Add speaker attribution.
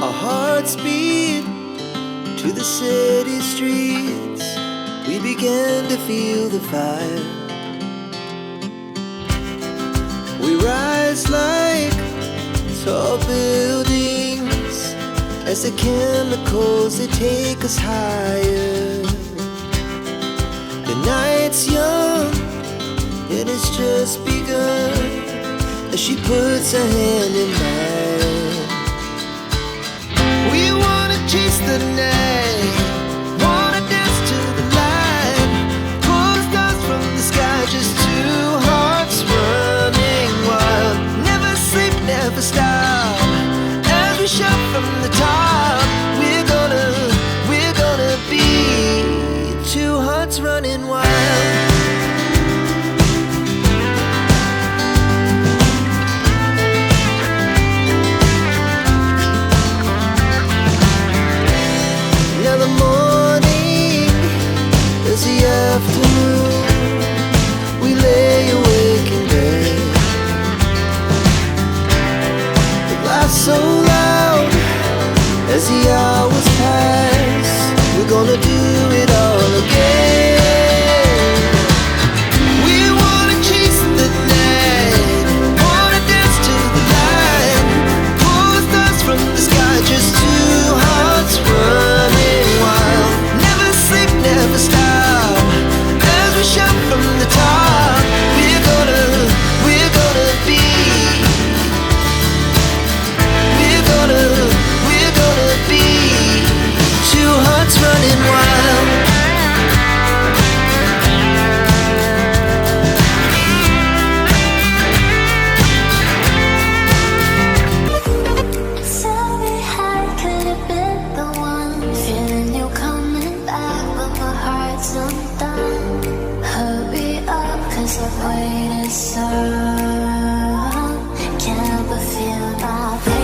Speaker 1: Our hearts beat to the city streets. We began to feel the fire. We rise like tall buildings as the chemicals, they take us higher. The night's young and it's just begun as she puts her hand in mine. We wanna chase the night, wanna dance to the light, pull stars from the sky, just two hearts running wild. Never sleep, never stop, as we shout from the top. We're gonna be two hearts running wild. Now the morning is the afternoon. We lay awake in bed. The laughs so loud as the hours pass. We're gonna do it all again. We wanna chase the night, wanna dance to the light, pull stars from the sky, just two hearts running wild. Never sleep, never stop, as we shout from the top. We're gonna be, we're gonna be two hearts running wild.
Speaker 2: Tell me how could have been the one, feeling you coming back, but my heart's undone. Hurry up, 'cause I've waited so long. Can't but feel my pain.